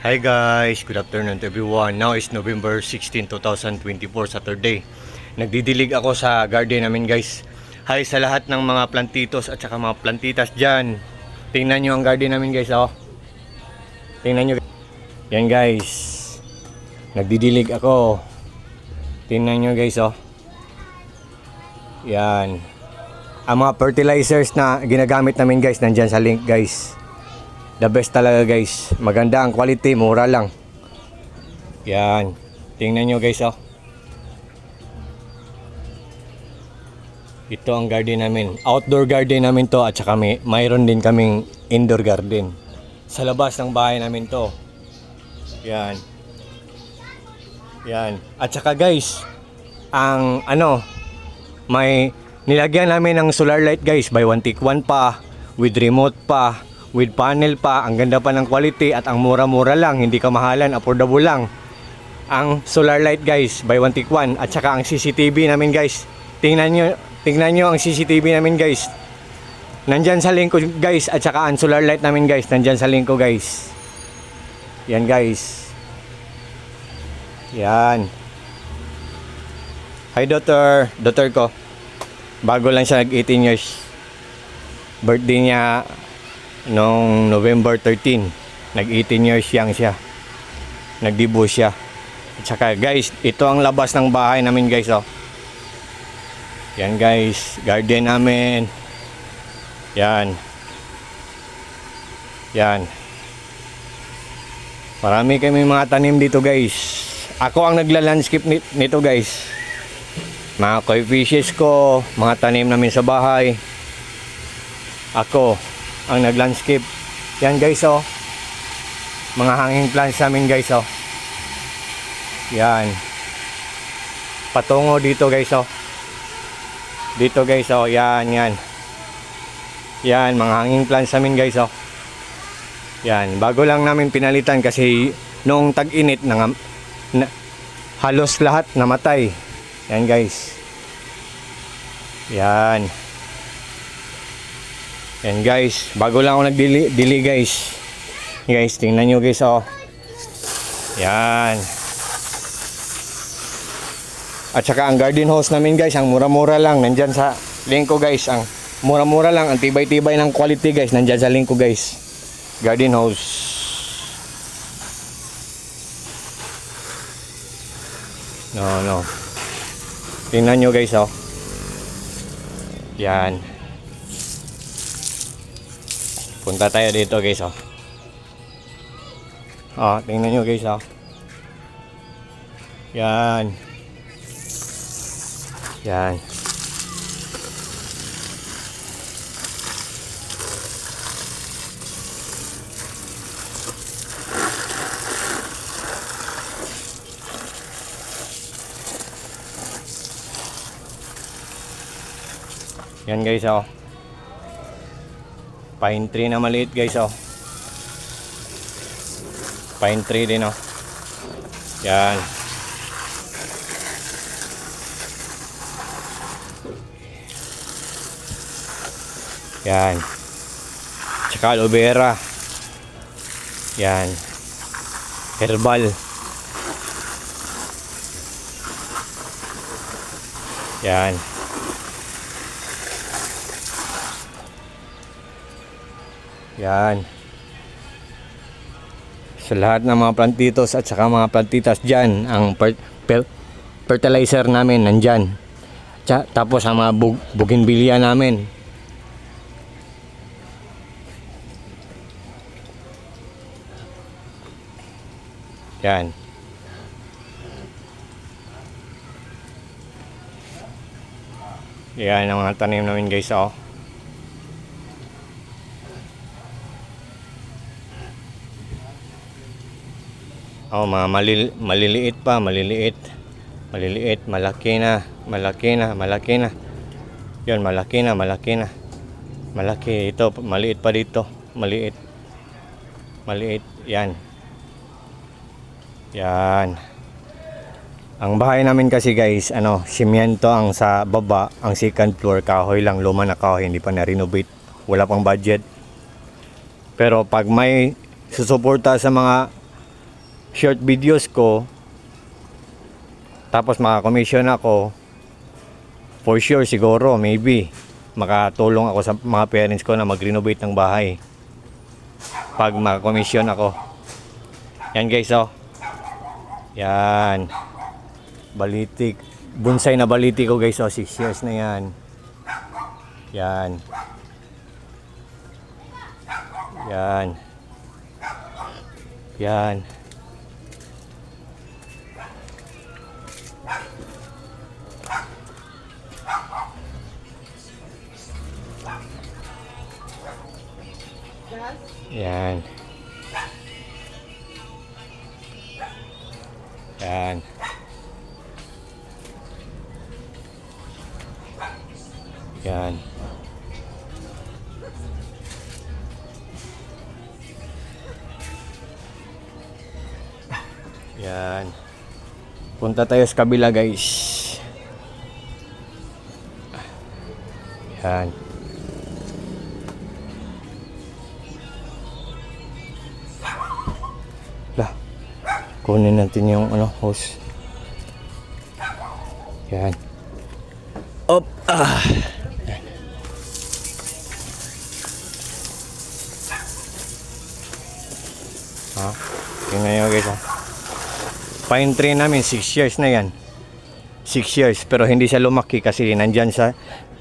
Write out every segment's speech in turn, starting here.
Hi guys, good afternoon to everyone. Now is November 16, 2024, Saturday. Nagdidilig ako sa garden namin guys. Hi sa lahat ng mga plantitos at saka mga plantitas dyan. Tingnan nyo ang garden namin guys, oh. Tingnan nyo. Yan guys. Nagdidilig ako. Tingnan nyo guys, oh. Yan. Ang mga fertilizers na ginagamit namin guys, nandyan sa link guys. The best talaga guys. Maganda ang quality, mura lang. Yan. Tingnan nyo guys, oh. Ito ang garden namin. Outdoor garden namin to, at saka mayroon din kaming indoor garden. Sa labas ng bahay namin to. Yan. Yan. At saka guys, ang may nilagyan namin ng solar light guys. Buy one take one pa. With remote pa. With panel pa, ang ganda pa ng quality at ang mura-mura lang, hindi kamahalan, affordable lang. Ang solar light guys, buy one take one, at saka ang CCTV namin guys. Tingnan nyo ang CCTV namin guys. Nandyan sa link ko guys, at saka ang solar light namin guys, nandyan sa link ko guys. Yan guys. Yan. Hi daughter ko. Bago lang siya nag-18 years. Birthday niya noong November 13, nag-18 years young siya, nagdibo siya. At saka guys, ito ang labas ng bahay namin guys, oh. Yan guys, garden namin. Yan. Yan. Marami kami mga tanim dito guys. Ako ang nagla-landscape nito guys. Mga koi fishes ko, mga tanim namin sa bahay, ako ang nag-landscape. Yan guys, oh. Mga hanging plants namin guys, oh. Yan. Patungo dito guys, oh. Dito guys, oh. Yan, yan. Yan, mga hanging plants namin guys, oh. Yan. Bago lang namin pinalitan kasi noong tag-init halos lahat namatay. Yan guys. Yan. And guys, bago lang ako nagdili guys. Guys, tingnan nyo guys, oh. Yan. At saka ang garden hose namin guys, ang mura-mura lang, nandyan sa link ko guys. Ang mura-mura lang, ang tibay-tibay ng quality guys, nandyan sa link ko guys. Garden hose. No. Tingnan nyo guys, oh. Yan. Punta tayo dito guys, oh. Oh, tingnan nyo guys, oh. Yan. Yan. Yan guys, oh. Pine tree na maliit guys, oh. Pine tree din, oh. Yan. Yan. Tsaka aloe vera. Yan. Herbal. Yan. Yan. Sa lahat ng mga plantitos at saka mga plantitas dyan, ang fertilizer namin nandyan. Tapos ang mga bougainvillea namin. Yan. Yan ang mga tanim namin guys, oh. Oh, mga maliliit pa, maliliit, malaki na. Yun, malaki na. Malaki, ito, maliit pa dito, maliit, yan. Yan. Ang bahay namin kasi guys, simyento ang sa baba, ang second floor, kahoy lang, luma na kahoy, hindi pa na-renovate, wala pang budget. Pero pag may susuporta sa mga short videos ko, tapos makakomission ako, for sure siguro maybe makatulong ako sa mga parents ko na mag-renovate ng bahay pag makakomission ako. Yan guys, oh. Yan. Balitik. Bonsai na baliti ko guys, oh. 6 years na yan. Yan. Yan. Yan. Yan. Yan. Yan. Yan. Punta tayo sa kabila guys. Yan. Lah. Kunin natin yung hose. Yan. Op. Tingnan nyo guys, ha. Pine tree namin 6 years na yan. 6 years pero hindi siya lumaki kasi nandyan sa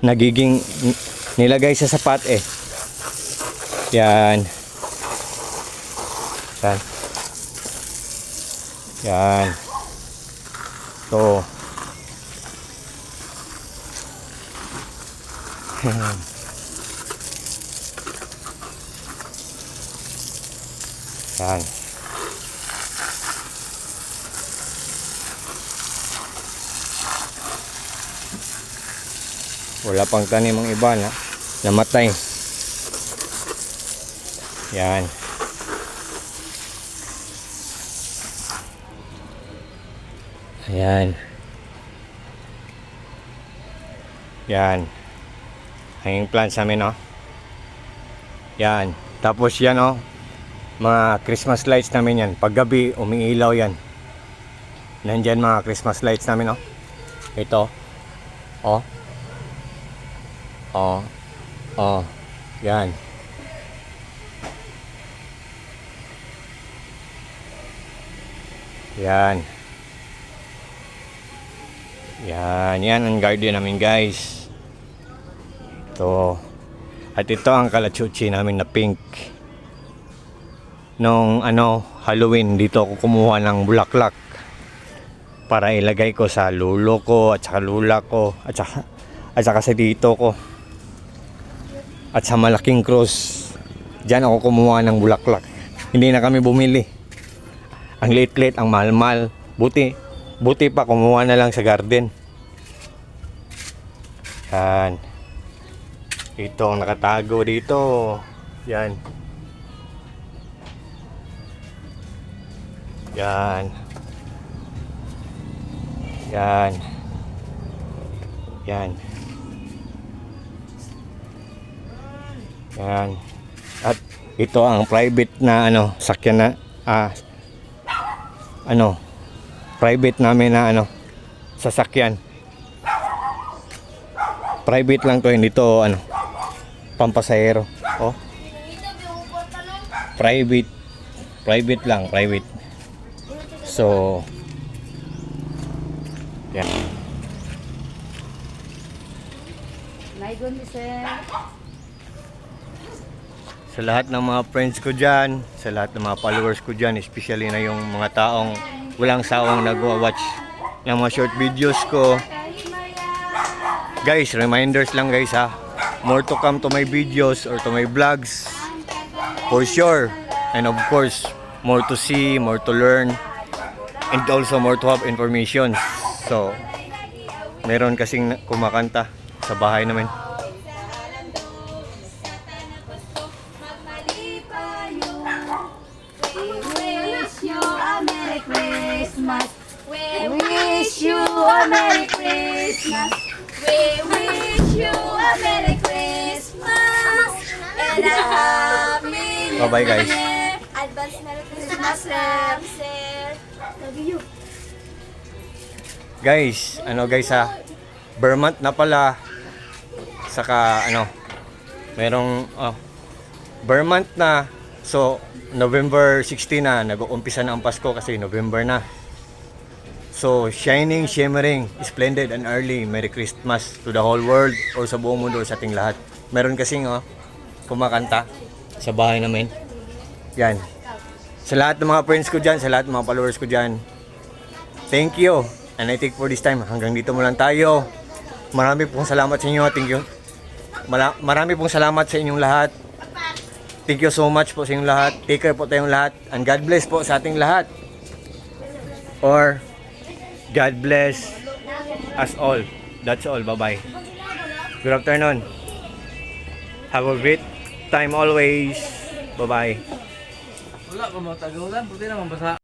nagiging nilagay sa sapat eh. Yan. Yan. Yan. To. Yan. Wala pang tanim ang iba na namatay. Yan. Ayan. Yan. Hanging plants namin, oh. Yan. Tapos yan, oh. Mga Christmas lights namin yan. Paggabi, umiilaw yan. Nandyan mga Christmas lights namin, oh. Ito. Oh. Oh. Oh. Yan. Yan. Yan. Yan ang garden namin guys. Ito. At ito ang kalachuchi namin na pink. Nung Halloween, dito ako kumuha ng bulaklak para ilagay ko sa lulo ko at saka lula ko at saka sa dito ko at sa malaking cross. Diyan ako kumuha ng bulaklak. Hindi na kami bumili. Ang liit-liit, ang mahal-mahal. Buti pa kumuha na lang sa garden. Yan. Ito ang nakatago dito. Yan. Yan. Yan. Yan. Yan. At ito ang private na sakyan na private namin na sasakyan. Private lang to, hindi to pampasahero. Oh. Private lang, private. So yan. Sa lahat ng mga friends ko dyan, sa lahat ng mga followers ko dyan, especially na yung mga taong walang sawang nagwa-watch ng mga short videos ko. Guys, reminders lang guys, ha. More to come to my videos or to my vlogs. For sure. And of course, more to see, more to learn. And also more to have information. So, meron kasing kumakanta sa bahay namin. We wish you a Merry Christmas. We wish you a Merry Christmas and a Happy New Bye-bye, guys. Year. Advance Merry Christmas, Ramsey. Love you. Guys, ano guys ha? Vermont na pala. Saka ano, merong Vermont na. So, November 16 na, nag-uumpisa na ang Pasko kasi November na. So, shining, shimmering, splendid and early Merry Christmas to the whole world or sa buong mundo sa ating lahat. Meron kasing kumakanta sa bahay namin. Yan. Sa lahat ng mga friends ko dyan, sa lahat ng mga followers ko dyan, thank you. And I think for this time, hanggang dito mo lang tayo. Marami pong salamat sa inyo. Thank you. Marami pong salamat sa inyong lahat. Thank you so much po sa inyong lahat. Take care po tayong lahat. And God bless po sa ating lahat. Or, God bless us all. That's all. Bye-bye. Good afternoon. Have a great time always. Bye-bye. Wala ko mo tagulan, puti naman basa.